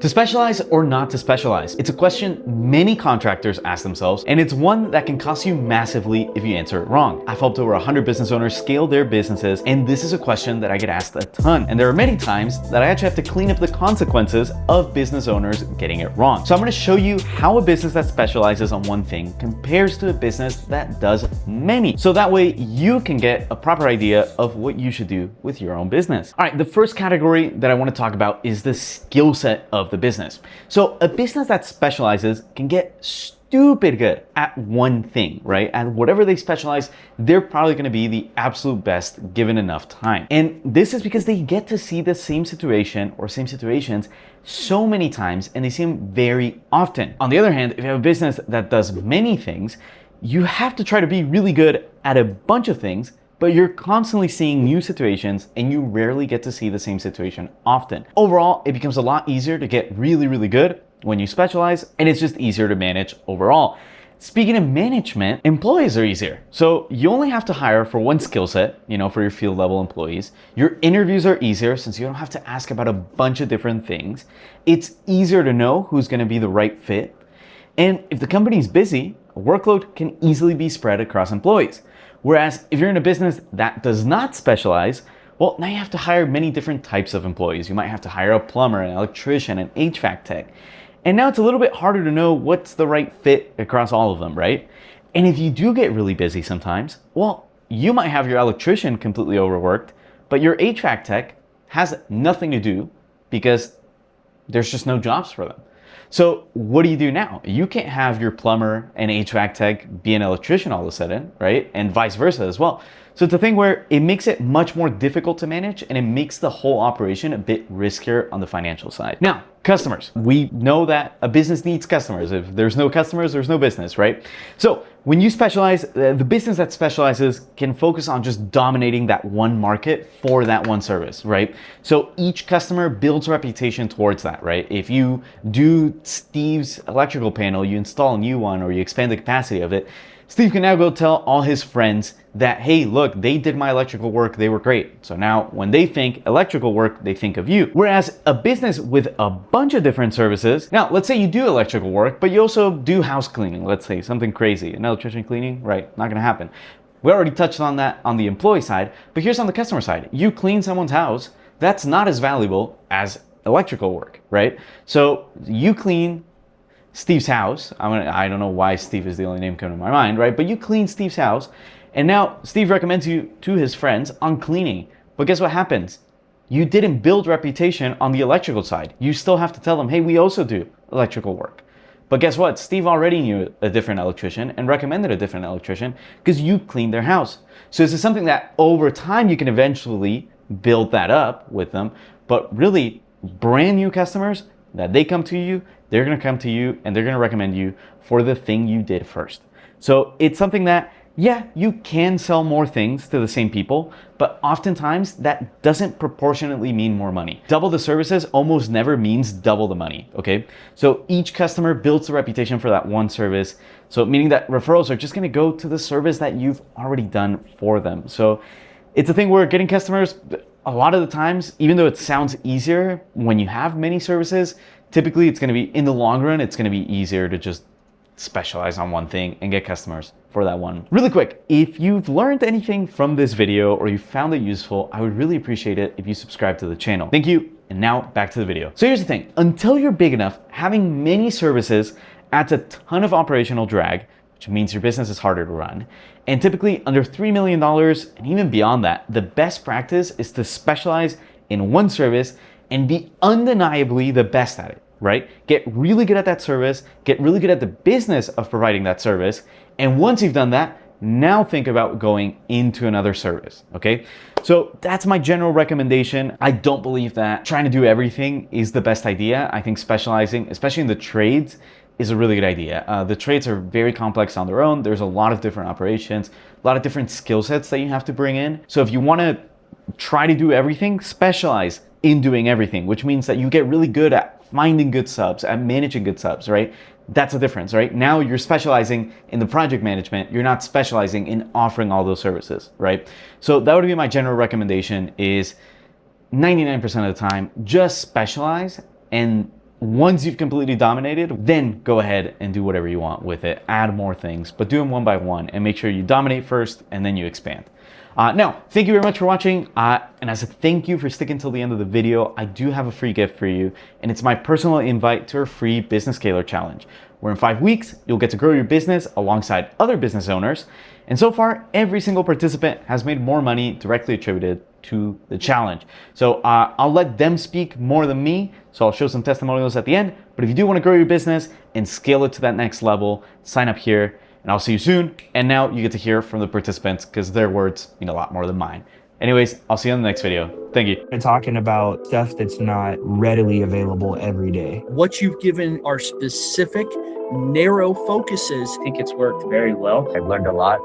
To specialize or not to specialize? It's a question many contractors ask themselves, and it's one that can cost you massively if you answer it wrong. I've helped over 100 business owners scale their businesses, and this is a question that I get asked a ton. And there are many times that I actually have to clean up the consequences of business owners getting it wrong. So I'm gonna show you how a business that specializes on one thing compares to a business that does many. So that way you can get a proper idea of what you should do with your own business. All right, the first category that I wanna talk about is the skill set of the business. So a business that specializes can get stupid good at one thing, right? And whatever they specialize, they're probably going to be the absolute best given enough time. And this is because they get to see the same situation or same situations so many times, and they see them very often. On the other hand, if you have a business that does many things, you have to try to be really good at a bunch of things, but you're constantly seeing new situations and you rarely get to see the same situation often. Overall, it becomes a lot easier to get really, really good when you specialize, and it's just easier to manage overall. Speaking of management, employees are easier. So you only have to hire for one skill set, for your field level employees. Your interviews are easier since you don't have to ask about a bunch of different things. It's easier to know who's gonna be the right fit. And if the company's busy, a workload can easily be spread across employees. Whereas if you're in a business that does not specialize, well, now you have to hire many different types of employees. You might have to hire a plumber, an electrician, an HVAC tech. And now it's a little bit harder to know what's the right fit across all of them, right? And if you do get really busy sometimes, well, you might have your electrician completely overworked, but your HVAC tech has nothing to do because there's just no jobs for them. So what do you do now? You can't have your plumber and HVAC tech be an electrician all of a sudden, right? And vice versa as well. So it's a thing where it makes it much more difficult to manage, and it makes the whole operation a bit riskier on the financial side. Now, customers. We know that a business needs customers. If there's no customers, there's no business, right? So when you specialize, the business that specializes can focus on just dominating that one market for that one service, right? So each customer builds a reputation towards that, right? If you do Steve's electrical panel, you install a new one, or you expand the capacity of it, Steve can now go tell all his friends that, hey, look, they did my electrical work, they were great. So now when they think electrical work, they think of you. Whereas a business with a bunch of different services, now let's say you do electrical work, but you also do house cleaning, let's say something crazy, an electrician cleaning, right? Not gonna happen. We already touched on that on the employee side, but here's on the customer side. You clean someone's house, that's not as valuable as electrical work, right? So you clean Steve's house. I don't know why Steve is the only name coming to my mind, right? But you clean Steve's house, and now Steve recommends you to his friends on cleaning. But guess what happens? You didn't build reputation on the electrical side. You still have to tell them, hey, we also do electrical work. But guess what? Steve already knew a different electrician and recommended a different electrician because you cleaned their house. So this is something that over time you can eventually build that up with them. But really, brand new customers, that they come to you, they're gonna come to you and they're gonna recommend you for the thing you did first. So it's something that, yeah, you can sell more things to the same people, but oftentimes that doesn't proportionately mean more money. Double the services almost never means double the money, okay? So each customer builds a reputation for that one service. So meaning that referrals are just gonna go to the service that you've already done for them. So it's a thing where getting customers, a lot of the times, even though it sounds easier when you have many services, typically it's gonna be, in the long run, it's gonna be easier to just specialize on one thing and get customers for that one. Really quick, if you've learned anything from this video or you found it useful, I would really appreciate it if you subscribe to the channel. Thank you, and now back to the video. So here's the thing, until you're big enough, having many services adds a ton of operational drag, which means your business is harder to run. And typically under $3 million, and even beyond that, the best practice is to specialize in one service and be undeniably the best at it, right? Get really good at that service, get really good at the business of providing that service. And once you've done that, now think about going into another service, okay? So that's my general recommendation. I don't believe that trying to do everything is the best idea. I think specializing, especially in the trades, is a really good idea. The trades are very complex on their own. There's a lot of different operations, a lot of different skill sets that you have to bring in. So if you wanna try to do everything, specialize in doing everything, which means that you get really good at finding good subs, at managing good subs, right? That's the difference, right? Now you're specializing in the project management. You're not specializing in offering all those services, right? So that would be my general recommendation is 99% of the time, just specialize and Once you've completely dominated, then go ahead and do whatever you want with it. Add more things, but do them one by one and make sure you dominate first and then you expand. Now, thank you very much for watching. And as a thank you for sticking till the end of the video, I do have a free gift for you. And it's my personal invite to our free Business Scaler Challenge, where in 5 weeks, you'll get to grow your business alongside other business owners. And so far, every single participant has made more money directly attributed to the challenge. So I'll let them speak more than me. So I'll show some testimonials at the end. But if you do want to grow your business and scale it to that next level, sign up here and I'll see you soon. And now you get to hear from the participants because their words mean a lot more than mine. Anyways, I'll see you on the next video. Thank you. We're talking about stuff that's not readily available every day. What you've given are specific, narrow focuses. I think it's worked very well. I've learned a lot.